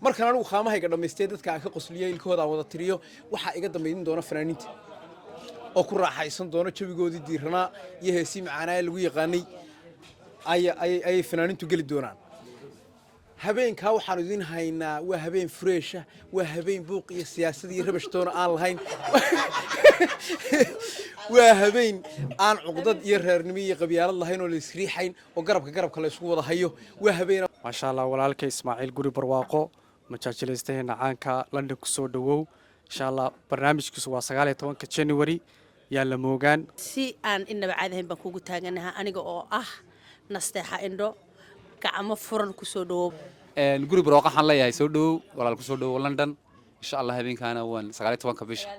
markan anigu qaamahayga dhameystay dadka aan ka qosliyay ilkooda wada tiriyo waxa iga dambeeyay doona fanaaniinta oo ku raaxaysan doona jawigoodii diirana iyo heesii macaanaa lagu yaqaanay ay fanaaniintu gali doonaan habeenka waxaan idin haynaa waa habeen fresh waa habeen buuq iyo siyaasad iyo rabash doona aan lahayn waa habeen aan cuqdad iyo reernimo iyo qabyaalad lahayn oo la isriixayn oo garabka la isku wada hayo waa habeen ما شاء الله walaalkay Ismaaciil guri barwaaqo majaajilaysteena caanka London ku soo dhawow insha Allah barnaamijkiisu waa 19 January yaa la moogaan si aan inaba caadahayn baan kugu taaganaha aniga oo ah nasteexa indho gacmo furan ku soo dhawow guri barwaaqo waxaan leeyahay soo dhawow walaal ku soo dhawow London insha Allah habeenkaana waan 19 bisha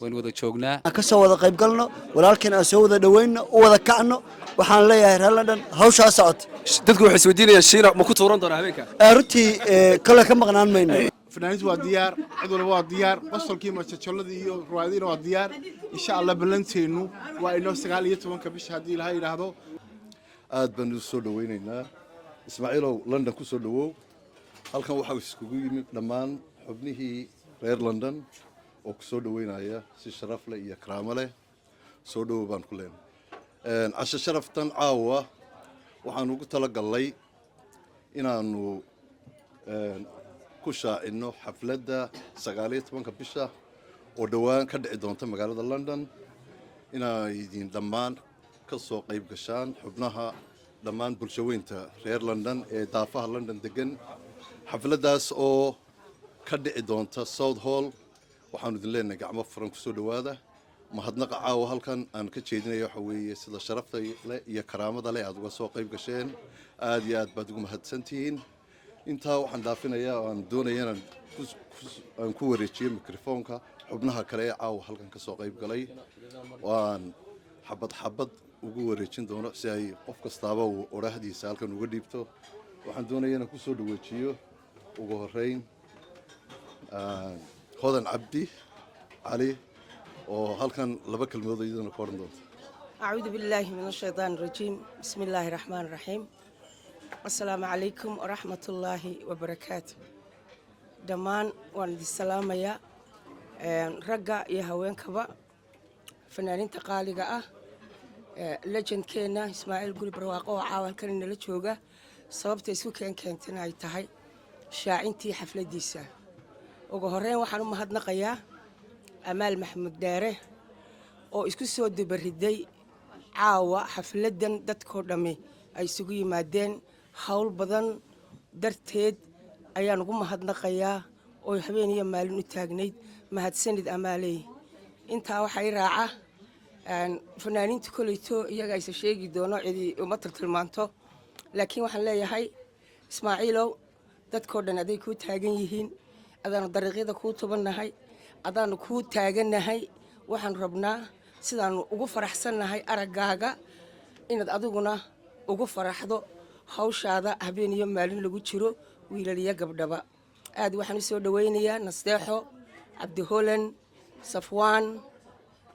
waan wada joognaa ka soo wada qayb galno walaalkeen aan soo wada dhaweyno oo wada kacno waxaan leeyahay reer London hawsha socod dadku waxay isweydiinayaan shiina ma ku tuuran doona habeenka runtii kala ka maqnaan mayno fanaaniintu waa diyaar cid walba waa diyaar qosolkii majajoladii iyo ruwaadiina waa diyaar insha Allah balanteenu waa inoo 19 bisha hadii la yiraahdo aad baan u soo dhaweynaynaa Ismaaciilow London ku soo dhawow halkan waxa iskugu yimid dhammaan xubnihii reer London oo ku soo dhaweynaya si sharaf leh iyo karaamo leh soo dhawow baan ku leenahay casho sharaftan caawa waxaan ugu talagalay inaanu ku shaacino xafladda 19 bisha oo dhawaan ka dhici doonta magaalada London inay idin dhammaan ka soo qayb gashaan xubnaha dhammaan bulshaweynta reer London ee daafaha London degan xafladdaas oo ka dhici doonta South Hall waxaan idin leenahay gacmo furan ku soo dhawaada mahadnaqa caawa halkan aan ka jeedinayo waxa weeye sida sharafta leh iyo karaamada leh aad uga soo qayb gasheen aad iyo aad baad ugu mahadsantihiin intaa waxaan dhaafinayaa oo aan doonayaa aan ku wareejiyo mikrofoonka xubnaha kale ee caawa halkan ka soo qayb galay waan xabad ugu wareejin doono si ay qof kastaaba uu oraahdiisa halkan uga dhiibto waxaan doonayaa inaan ku soo dhaweejiyo ugu horeyn hodan cabdi cali oo halkan laba kalmood iyadana ku oran doonto أعوذ بالله من الشيطان الرجيم بسم الله الرحمن الرحيم السلام عليكم ورحمة الله وبركاته دمان وان دي السلام يا رجع يا هوين كبا فنانين تقاليقة لجن كينا إسماعيل قولي برواقو عاول كان لجوجا صوبت يسوع كان تناي تهاي شاعنتي حفلة ديسا وجهرين وحنو مهد نقيا أمال محمود داره oo isku soo dibariday caawa xafladan dadkoo dhami ay isugu yimaadeen hawl badan darteed ayaan ugu mahadnaqayaa oo habeen iyo maalin u taagnayd mahadsanid amaaley intaa waxay raaca fanaaniinta kolayto iyaga ay sheegi doono cidi uma tilmaanto laakiin waxaan leeyahay Ismaaciilow dadkoo dhan aday ku taagan yihiin adaan dariiqada ku tubanahay adaan ku taaganahay waxaan rabnaa sidaan ugu faraxsanahay aragaaga inaad adiguna ugu faraxdo hawshaada habeen iyo maalin lagu jiro wiilaliya gabdhaba aad waxaan soo dhaweynayaa nasteexo Cabdi Holan Safwaan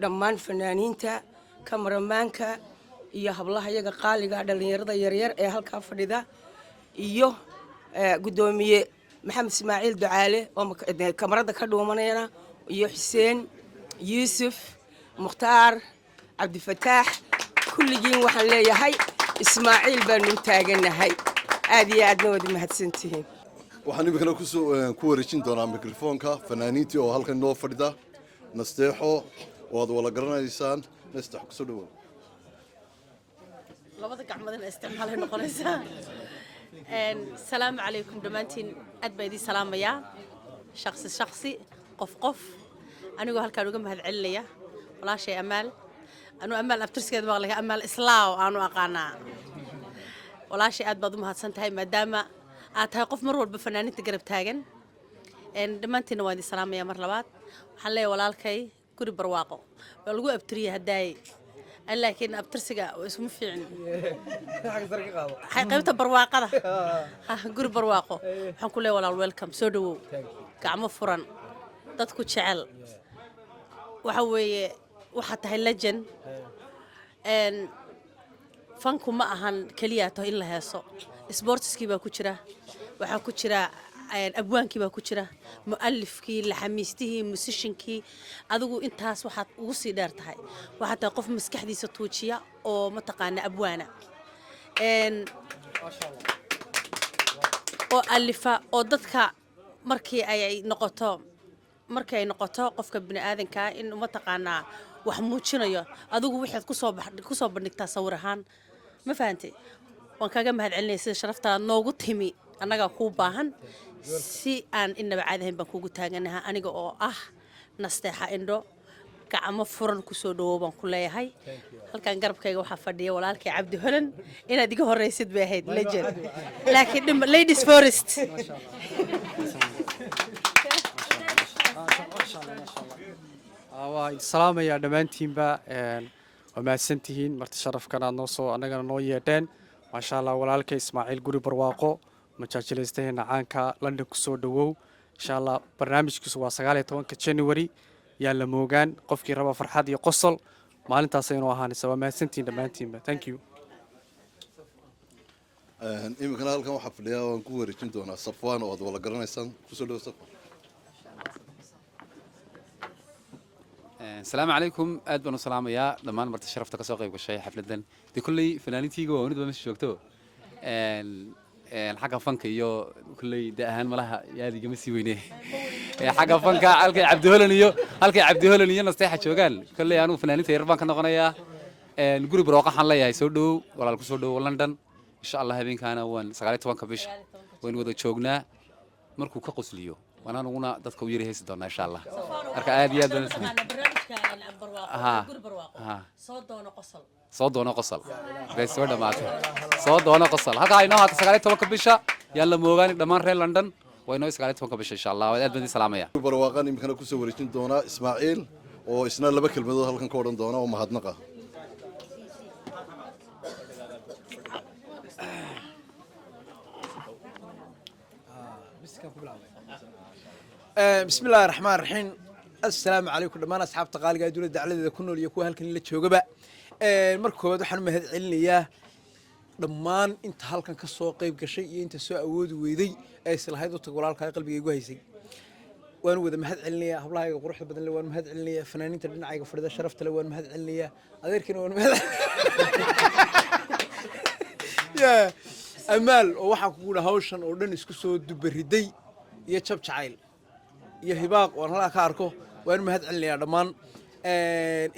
dhammaan fanaaniinta kamaramaanka iyo hablaha iyaga qaaliga dhalinyarada yaryar ee halka fadhida iyo gudoomiye Maxamed Ismaaciil Ducaale oo kamarada ka dhuumanayna iyo Xuseen Yusuf Mukhtaar Cabdi Fataax kulligiin waxaan leeyahay Ismaaciil baan u taaganahay aad iyo aad wada mahadsantihiin waxaan imikana ku wareejin doonaa mikrofoonka fanaaniintii oo halkan noo fadhida nasteexo oo aad wala garanaysaan nasteexo ku soo dhawow labada gacmadana isticmaalay noqonaysaa السلام عليكم دمانتين أدبي سلام يا شخصي قف أنا أقول هالكلام جم هالعلية ولا شيء أمل أنا أمل أبترس كذا بقولك أمل إصلاح أنا أقنع ولا شيء أدبض مها سنتهاي مدام أتوقف مرور بفنانين تجرب تاجن إن دمانتين وادي سلام يا مرلبات حلي ولا الكي كوري برواقو بلقوا أبتري هداي لكن أبترسجا واسمه فيعني حقيقة برواقة قرب برواقه حنقول له ولا الويلكم سودو كعم فرن تدكو شعل وحوي وحتى هاللجن إن فانكم معهن كلياته إلا هسه سبورتس كيبا كشرة وحكشرة abwaankii baa ku jira mu'alifkii laxamiistihii musishinkii adigu intaas waxaad ugu sii dheer tahay waxaad tahay qof maskaxdiisa tuujiya oo mataqaana abwaana oo alifa oo dadka markii ay noqoto qofka bini aadanka in mataqaana wax muujinayo adigu waxaad ku soo bandhigtaa sawir ahaan ma fahantay waan kaga mahadcelinaya sida sharaftaa noogu timi annaga kuu baahan si aan inaba caadi ahayn baan kuugu taaganaha aniga oo ah nasteexa indho gacmo furan ku soo dhawow baan ku leeyahay halkan garabkayga waxaa fadhiya walaalkay cabdi holan inaad iga horreysid bay ahayd legend laakiin ladies first waa salaamaya dhammaantiinba waa mahadsantihiin marti sharafkan aad annagana noo yeedheen maasha allah walaalkay ismaaciil guri barwaaqo majaajilaystaheena caanka london ku soo dhawow insha allah barnaamijkiisu waa 19 January yaa la moogaan qofkii raba farxad iyo qosol maalintaas aynu ahaanaysa waa mahadsantihiin dhammaantiinba thank you imikana halkan waxaa fadhiyaa waan ku wareejin doonaa safwaan oo aad wala garanaysaan kusoo dhawo safwaan السلام عليكم أدبنا سلام يا دمان مرت شرفت كساقي وشيء حفلة دي كلي فنانتي جو ونبدأ مش شوكتو الحاجة فنك يو كلي ده أهم ملها يا دي جمسي وينه حاجة فنك هلك عبد هولن يو هلك عبد هولن يو نستيح شوكال كلي أنا فنانتي يرفع كنا قنايا نقول بروقة حلا يا يسودو ولا الكسودو لندن إن شاء الله هبين كان وان سقالت وان كبش وين وده شوكنا مركو كقصليو وانا نقولنا دتك ويري هيس دونا إن شاء الله أركا عادي يا دون صوت دونا قصل بس وده ماته صوت دونا قصل هكا إنه هات سقالت وان كبشة يلا موغاني دمان ريل لندن وإنه سقالت وان كبشة إن شاء الله وأدب دي سلامية برواقان يمكن أكون سوريتين دونا إسماعيل وإسنا لبك المدة هلكن كورن دونا ومهدنقة بسم الله الرحمن الرحيم السلام عليكم دمان أصحاب تقاليد دولة دعلة كنول يكون هالكن اللي تشوجبا مركوب ده حنو مهد عليا دمان أنت هالكن كسوق قيب كشيء أنت سوى أود ويدي أيسل هيدو تقول على قلبي جوهيسي وأنا وذا مهد عليا والله يروح بدل لو مهد عليا فنانين تبين عايق فردا شرفت لو مهد عليا غير كنا مهد يا أمال وواحد يقول هاوشن أردن إسكسو دبردي يشاب شعيل يهباق وأنا ka arko waan mahad celinayaa dhamaan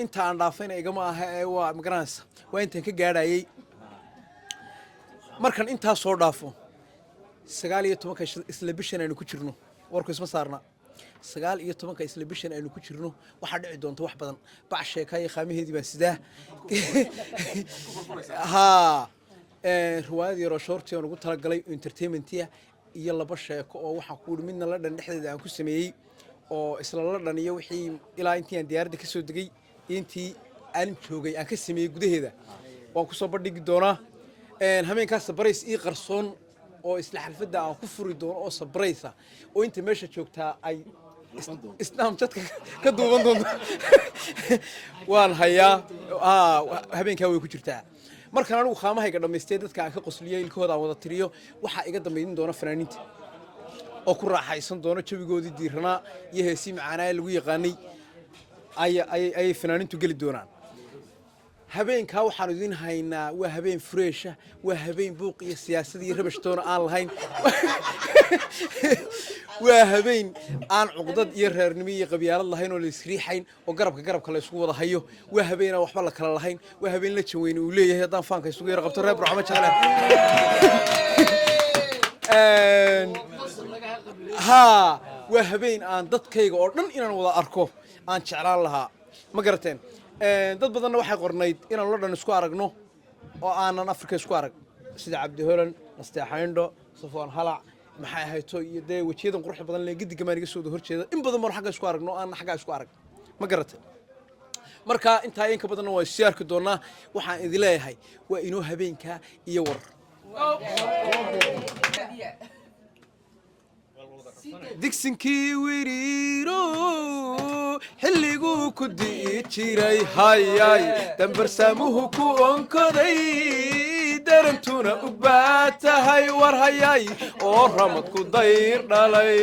inta aan dhaafayna igama aha waa migraans waa inta ka gaadhayay markan inta soo dhaafo 19 isla bishan aynu ku jirno warku isma saarna 19 isla bishan aynu ku jirno waxa dhici doonta wax badan bac sheekay qaamiheedii baa sidaa ha riwaayad yar oo shorti oo ugu talagalay entertainment-iya iyo laba sheeko oo waxa ku midna la dhan dhexdeeda aan ku sameeyay oo isla la dhan iyo wixii ilaa intii aan diyaaradda ka soo degay intii aan joogay aan ka sameeyay gudaheeda waan ku soo bandhigi doonaa habeenkaas sabrays ii qarsoon oo isla xalfadda aan ku furi doono oo sabraysa oo inta meesha joogtaa ay isnaam jadka ka duuban doonto waan hayaa habeenkaa way ku jirtaa markaan anigu qaamahayga dhameystay dadka aan ka qosliyay ilkooda aan wada tiriyo waxa iga dambeeyay doona fanaaniinta oo ku raaxaysan doona jawigoodii diirana iyo heesi macaanaa lagu yaqaanay ay fanaaniintu gali doonaan habeenka waxaan idin haynaa waa habeen fresh waa habeen buuq iyo siyaasad iyo rabash toona aan lahayn waa habeen aan cuqdad iyo reernimo iyo qabyaalad lahayn oo la isriixayn oo garabka la isku wada hayo waa habeen aan waxba la kala lahayn waa habeen la jaweyn uu leeyahay hadaan faanka isugu yar qabto reer Burxama Jacla ha waa habeen aan dadkayga oo dhan inaan wada arko aan jeclaan lahaa ma garateen dad badanna waxay qornayd inaan la dhan isku aragno oo aanan Afrika isku arag sida Cabdi Holan Nasteexayndho Safwan Halac maxay hayto iyo day wajiyadan qurux badan lee gidiga maaniga soo horjeeda in badan mar xagga isku aragno aan xagga isku arag ma garateen marka inta in ka badan waa siyaarka doonaa waxaan idin leeyahay waa inoo habeenka iyo war digsinkii wiriiro xilliguu ku di'i jiray hayay dambarsaamuhu ku onkoday darantuna u baatahay war hayay oo ramadku dayr dhalay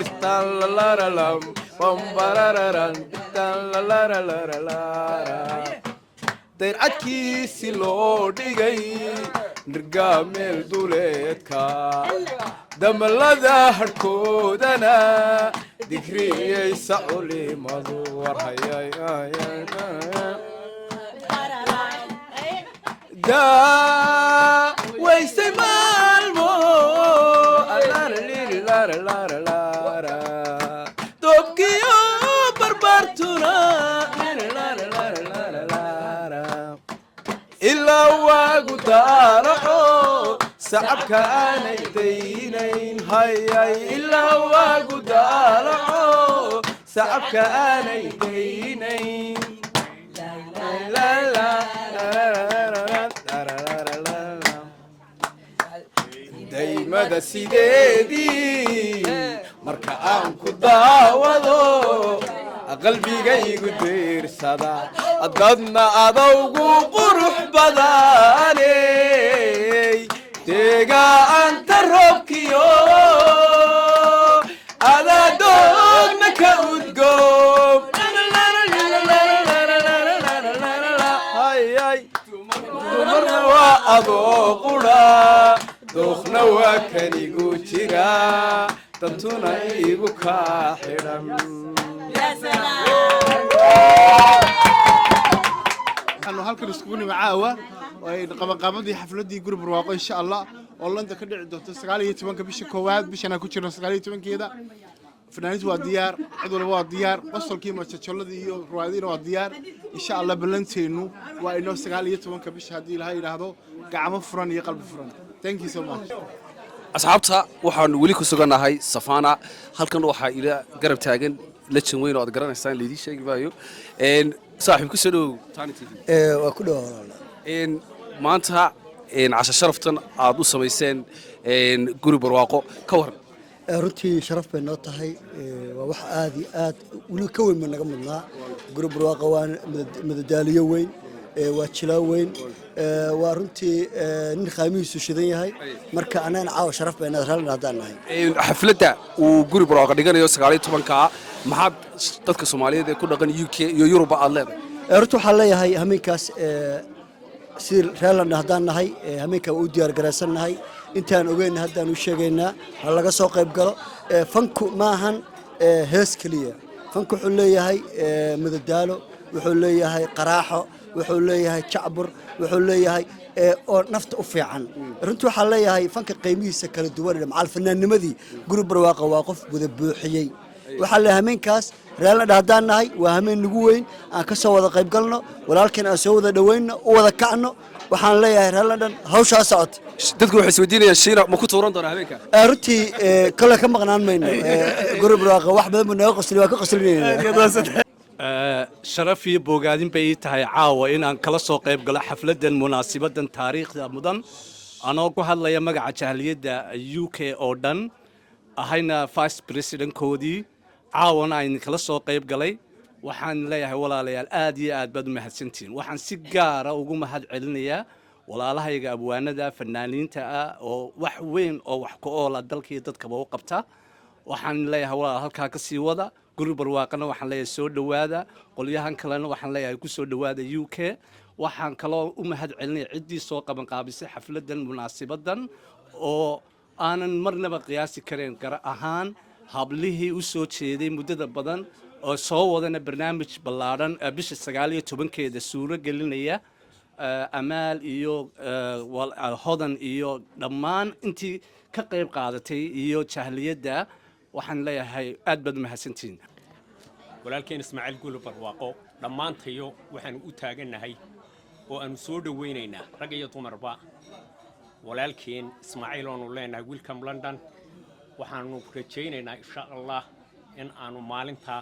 istaan lalaralam bambarararan istaan lalaralarara dayrcadkiisi loo dhigay nirgaa meel duleedka damalada harhkoodana digriyaysa culimadu war hayay waysay maalmo dobkiyo barbaartuna ilaa waagu daaraco sacabka aanay daynayn hayay ilaa waagu daaraco sacabka aanay daynayn daymada sideedii marka aan ku daawado qalbigaygu diirsada dadna adawgu qurux badaney deegaanta roobkiyo adaa doogna ka udgoom dumarna waa adoo qudha dookhna waa kanigu jira dantuna igu kaa xidhan waxaanu halkan iskugu nimi caawa ay qabanqaabadii xafladii guri barwaaqo insha allah oo London ka dhici doonto 19 bisha koowaad bishana ku jirno 19keeda fanaaniintu waa diyaar cid walba waa diyaar qosolkii majajoladii iyo ruwaadiina waa diyaar insha allah balanteenu waa inoo 19 bisha hadii la yiraahdo gacmo furan iyo qalbi furan thank you so much asxaabta waxaan wali ku suganahay Safana halkan waxa ila garab taagan lajin weyn oo aad garanaysaan leedii sheegi baayo saaxiibku soo dhow Tani TV waa ku dhawaad maanta casha sharaftan aad u samayseen guri barwaaqo ka waran runtii sharaf bay noo tahay waa wax aad iyo aad weli ka weyn naga mudnaa guri barwaaqo waa madadaaliyo weyn waa jilaa weyn waa runtii nin qaamihiisu shidan yahay marka anaan caawa sharaf bay naga raalin hadaan nahay xafladda uu guri barwaaqo dhiganayo 19ka maxaad dadka Soomaaliyeed ee ku dhaqan UK iyo Yurub aad leedahay runtii waxaan leeyahay hameenkaas si raalin hadaan nahay hameenka u diyaar garaysannahay intaan ogeyn haddaan u sheegaynaa ha laga soo qayb galo fanku maahan hees kaliya fanku wuxuu leeyahay madadaalo wuxuu leeyahay qaraaxo wuxuu leeyahay jacbur wuxuu leeyahay oo nafta u fiican runtii waxaan leeyahay fanka qiimihiisa kala duwan macal fanaanimadii guri barwaaqo waa qof wada buuxiyey waxaa leeyahay hameenkaas raalin hadaan nahay waa hameen nagu weyn aan ka soo wada qayb galno walaalkeen aan soo wada dhaweyno u wada kacno waxaan leeyahay London hawsha socota dadku waxay isweydiinayaan shiina ma ku tuuran doona habeenka runtii kale ka maqnaan mayno guri barwaaqo wax badan buu naga qosli waa ka qoslinayna sharaf iyo bogaadin bay tahay caawa in aan kala soo qayb galo xafladan munaasibadan taariikhda mudan anoo ku hadlaya magaca jahliyadda UK oo dhan ahayna vice president koodii caawana aan kala soo qayb galay waxaan leeyahay walaalayaal aad iyo aad baad u mahadsantiin waxaan si gaar ah ugu mahad celinayaa walaalahayga abwaanada fanaaniinta ah oo wax weyn oo wax ku oola dalkii dadkaba u qabta waxaan leeyahay walaal halkaa ka sii wada guri barwaaqana waxaan leeyahay soo dhawaada qolyahan kalena waxaan leeyahay ku soo dhawaada UK waxaan kaloo u mahad celinayaa ciddii soo qaban qaabisay xafladan munaasibadan oo aanan marnaba qiyaasi karin gar ahaan hablihii u soo jeeday muddada badan oo soo wadana barnaamij ballaaran bisha 19keeda suuro gelinaya amaal iyo hodan iyo dhammaan intii ka qayb qaadatay iyo jahliyadda waxaan leeyahay aad baad u mahadsantiin walaalkeen Ismaaciil Guul Barwaaqo dhammaantayo waxaan u taaganahay oo aan soo dhaweynaynaa rag iyo dumarba walaalkeen Ismaaciil oo leenahay welcome London waxaanu rajaynaynaa insha Allah in aanu maalinta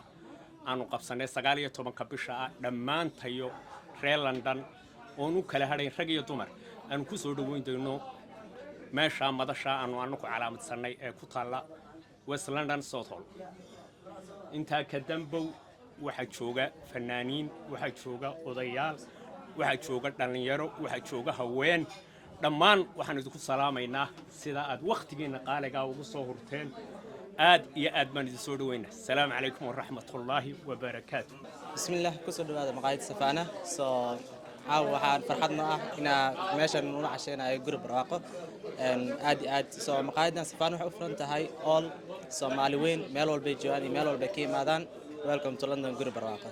aanu qabsanay 19 bisha dhammaantayo reer London oo nu kala hadhayn rag iyo dumar aan ku soo dhaweyn doono meesha madasha aanu ku calaamadsanay ee ku taala West London South Hall inta ka dambow waxa jooga fanaaniin waxa jooga odayaal waxa jooga dhalinyaro waxa jooga haween dhammaan waxaan idinku salaamaynaa sida aad waqtigiina qaaliga ugu soo hurteen aad iyo aad baan idin soo dhaweynaa assalaamu calaykum waraxmatullaahi wabarakaatu bismillaah kusoo dhawaada maqaayad safaana soo caawa waxaan farxad noo ah inaa meeshan nula casheynayo guri barwaaqo aad iyo aad soo maqaayadan safaana waxay u furan tahay all Soomaali weyn meel walbay joogaan iyo meel walbay ka yimaadaan welcome to London guri barwaaqo